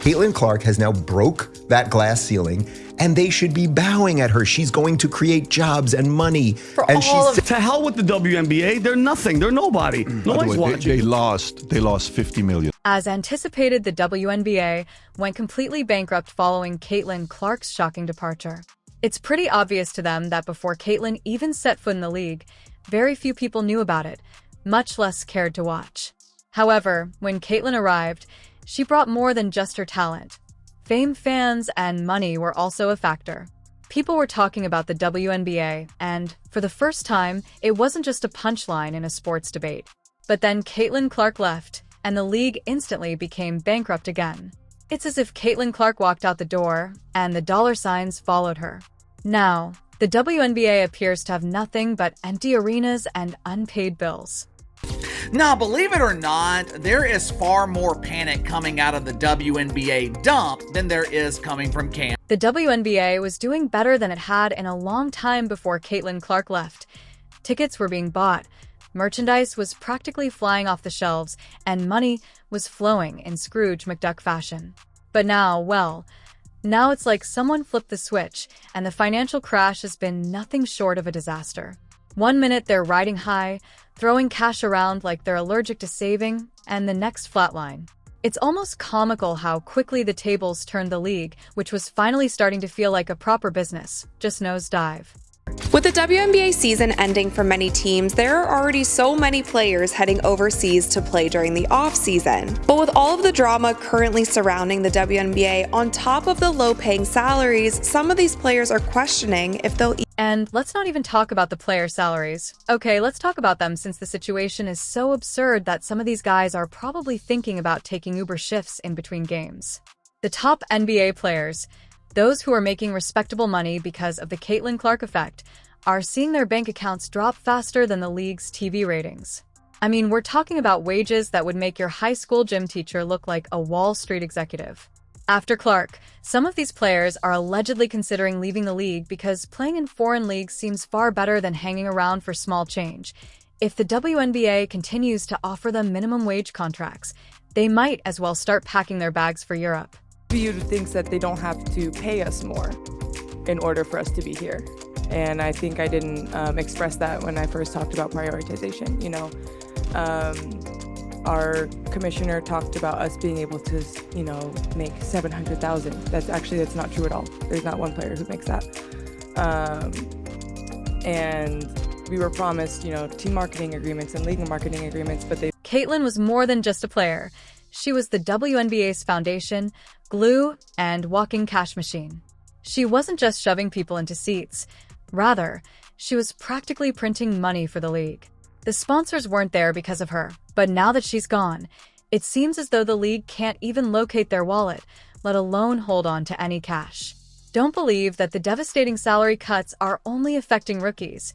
Caitlin Clark has now broke that glass ceiling, and they should be bowing at her. She's going to create jobs and money. To hell with the WNBA. They're nothing. They're nobody. Nobody's watching. They lost $50 million. As anticipated, the WNBA went completely bankrupt following Caitlin Clark's shocking departure. It's pretty obvious to them that before Caitlin even set foot in the league, very few people knew about it, much less cared to watch. However, when Caitlin arrived, she brought more than just her talent. Fame, fans, and money were also a factor. People were talking about the WNBA, and for the first time, it wasn't just a punchline in a sports debate. But then Caitlin Clark left, and the league instantly became bankrupt again. It's as if Caitlin Clark walked out the door, and the dollar signs followed her. Now, the WNBA appears to have nothing but empty arenas and unpaid bills. Now, believe it or not, there is far more panic coming out of the WNBA dump than there is coming from camp. The WNBA was doing better than it had in a long time before Caitlin Clark left. Tickets were being bought, merchandise was practically flying off the shelves, and money was flowing in Scrooge McDuck fashion. But now it's like someone flipped the switch, and the financial crash has been nothing short of a disaster. One minute they're riding high, throwing cash around like they're allergic to saving, and the next flatline. It's almost comical how quickly the tables turned the league, which was finally starting to feel like a proper business, just nosedive. With the WNBA season ending for many teams, there are already so many players heading overseas to play during the off-season. But with all of the drama currently surrounding the WNBA, on top of the low-paying salaries, some of these players are questioning if they'll And let's not even talk about the player salaries. Okay, let's talk about them since the situation is so absurd that some of these guys are probably thinking about taking Uber shifts in between games. The top NBA players, those who are making respectable money because of the Caitlin Clark effect, are seeing their bank accounts drop faster than the league's TV ratings. I mean, we're talking about wages that would make your high school gym teacher look like a Wall Street executive. After Clark, some of these players are allegedly considering leaving the league because playing in foreign leagues seems far better than hanging around for small change. If the WNBA continues to offer them minimum wage contracts, they might as well start packing their bags for Europe. View thinks that they don't have to pay us more in order for us to be here. And I think I didn't express that when I first talked about prioritization. Our commissioner talked about us being able to, make $700,000. That's not true at all. There's not one player who makes that. And we were promised, team marketing agreements and league marketing agreements, but Caitlin was more than just a player. She was the WNBA's foundation, glue, and walking cash machine. She wasn't just shoving people into seats. Rather, she was practically printing money for the league. The sponsors weren't there because of her, but now that she's gone, it seems as though the league can't even locate their wallet, let alone hold on to any cash. Don't believe that the devastating salary cuts are only affecting rookies.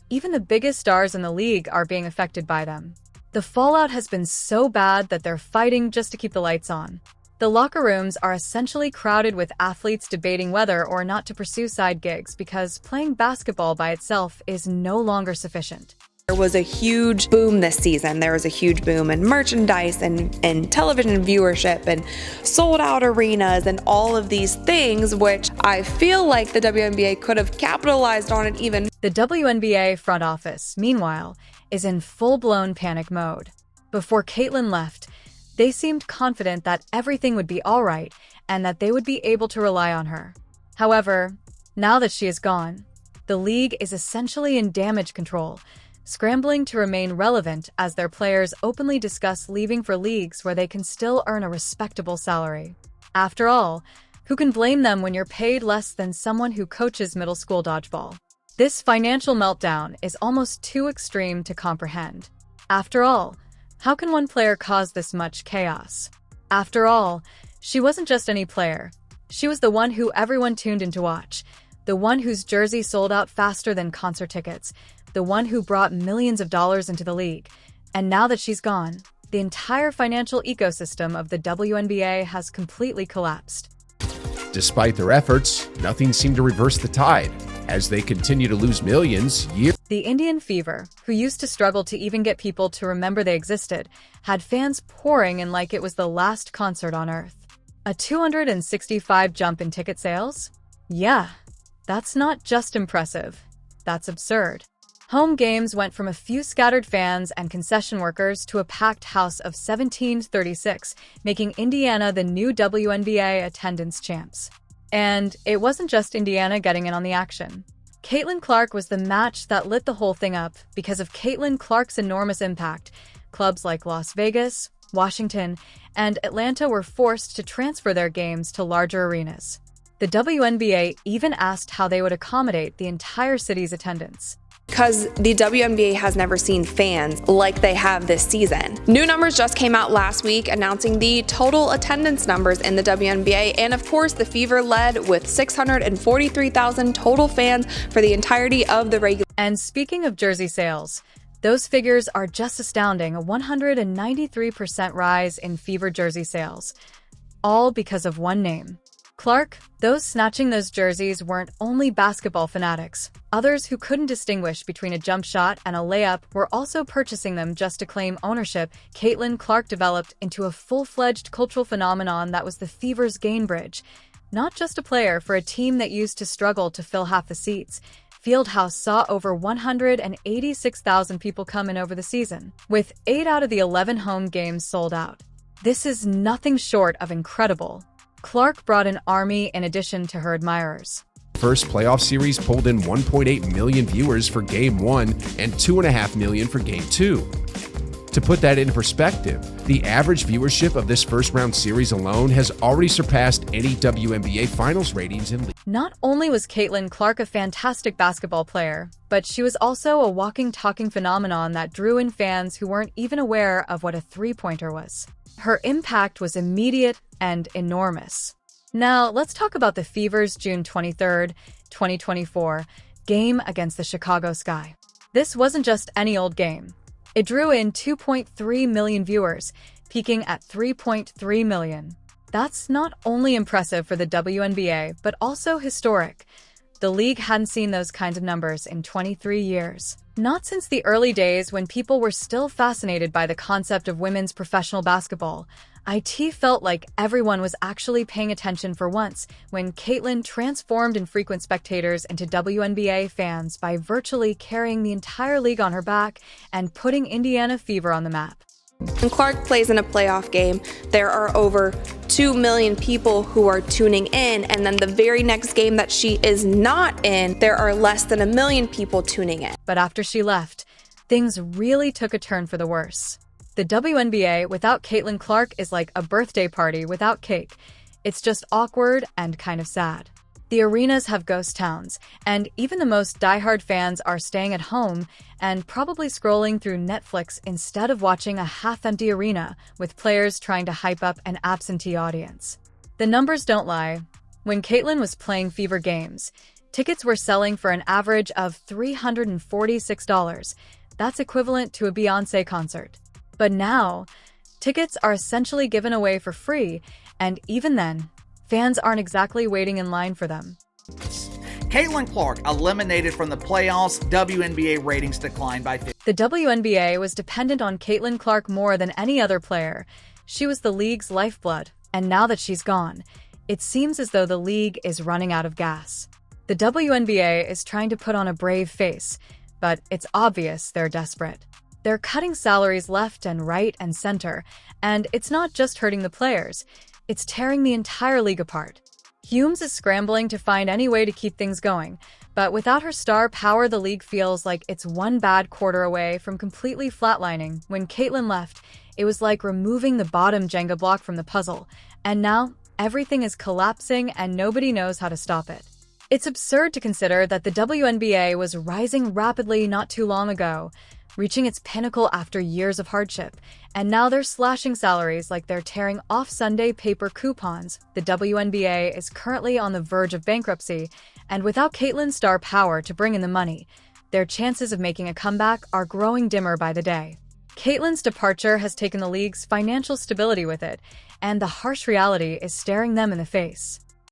Even the biggest stars in the league are being affected by them. The fallout has been so bad that they're fighting just to keep the lights on. The locker rooms are essentially crowded with athletes debating whether or not to pursue side gigs because playing basketball by itself is no longer sufficient. There was a huge boom this season. There was a huge boom in merchandise and television viewership and sold out arenas and all of these things, which I feel like the WNBA could have capitalized on it even. The WNBA front office, meanwhile, is in full-blown panic mode. Before Caitlin left, they seemed confident that everything would be all right and that they would be able to rely on her. However, now that she is gone, the league is essentially in damage control, scrambling to remain relevant as their players openly discuss leaving for leagues where they can still earn a respectable salary. After all, who can blame them when you're paid less than someone who coaches middle school dodgeball? This financial meltdown is almost too extreme to comprehend. After all, how can one player cause this much chaos? After all, she wasn't just any player. She was the one who everyone tuned in to watch, the one whose jersey sold out faster than concert tickets, the one who brought millions of dollars into the league. And now that she's gone, the entire financial ecosystem of the WNBA has completely collapsed. Despite their efforts, nothing seemed to reverse the tide. As they continue to lose millions year. The Indian Fever, who used to struggle to even get people to remember they existed, had fans pouring in like it was the last concert on Earth. A 265 jump in ticket sales? Yeah, that's not just impressive. That's absurd. Home games went from a few scattered fans and concession workers to a packed house of 1736, making Indiana the new WNBA attendance champs. And it wasn't just Indiana getting in on the action. Caitlin Clark was the match that lit the whole thing up. Because of Caitlin Clark's enormous impact, clubs like Las Vegas, Washington, and Atlanta were forced to transfer their games to larger arenas. The WNBA even asked how they would accommodate the entire city's attendance. Because the WNBA has never seen fans like they have this season. New numbers just came out last week announcing the total attendance numbers in the WNBA, and of course the Fever led with 643,000 total fans for the entirety of the regular. And speaking of jersey sales, those figures are just astounding, a 193% rise in Fever jersey sales, all because of one name. Clark. Those snatching those jerseys weren't only basketball fanatics. Others who couldn't distinguish between a jump shot and a layup were also purchasing them just to claim ownership. Caitlin Clark developed into a full-fledged cultural phenomenon that was the Fever's gain bridge. Not just a player for a team that used to struggle to fill half the seats. Fieldhouse saw over 186,000 people come in over the season, with 8 out of the 11 home games sold out. This is nothing short of incredible. Clark brought an army in addition to her admirers. First playoff series pulled in 1.8 million viewers for Game 1 and 2.5 million for Game 2. To put that into perspective, the average viewership of this first-round series alone has already surpassed any WNBA Finals ratings in league. Not only was Caitlin Clark a fantastic basketball player, but she was also a walking, talking phenomenon that drew in fans who weren't even aware of what a three-pointer was. Her impact was immediate and enormous. Now, let's talk about the Fever's June 23, 2024 game against the Chicago Sky. This wasn't just any old game. It drew in 2.3 million viewers, peaking at 3.3 million. That's not only impressive for the WNBA, but also historic. The league hadn't seen those kinds of numbers in 23 years. Not since the early days when people were still fascinated by the concept of women's professional basketball. IT felt like everyone was actually paying attention for once when Caitlin transformed infrequent spectators into WNBA fans by virtually carrying the entire league on her back and putting Indiana Fever on the map. When Clark plays in a playoff game, there are over 2 million people who are tuning in, and then the very next game that she is not in, there are less than 1 million people tuning in. But after she left, things really took a turn for the worse. The WNBA without Caitlin Clark is like a birthday party without cake. It's just awkward and kind of sad. The arenas have ghost towns, and even the most diehard fans are staying at home and probably scrolling through Netflix instead of watching a half-empty arena with players trying to hype up an absentee audience. The numbers don't lie. When Caitlin was playing Fever games, tickets were selling for an average of $346. That's equivalent to a Beyoncé concert. But now, tickets are essentially given away for free, and even then, fans aren't exactly waiting in line for them. Caitlin Clark eliminated from the playoffs. WNBA ratings declined by 50. The WNBA was dependent on Caitlin Clark more than any other player. She was the league's lifeblood, and now that she's gone, it seems as though the league is running out of gas. The WNBA is trying to put on a brave face, but it's obvious they're desperate. They're cutting salaries left and right and center, and it's not just hurting the players. It's tearing the entire league apart. Humes is scrambling to find any way to keep things going, but without her star power, the league feels like it's one bad quarter away from completely flatlining. When Caitlin left, it was like removing the bottom Jenga block from the puzzle, and now everything is collapsing and nobody knows how to stop it. It's absurd to consider that the WNBA was rising rapidly not too long ago, reaching its pinnacle after years of hardship, and now they're slashing salaries like they're tearing off Sunday paper coupons. The WNBA is currently on the verge of bankruptcy, and without Caitlin's star power to bring in the money, their chances of making a comeback are growing dimmer by the day. Caitlin's departure has taken the league's financial stability with it, and the harsh reality is staring them in the face.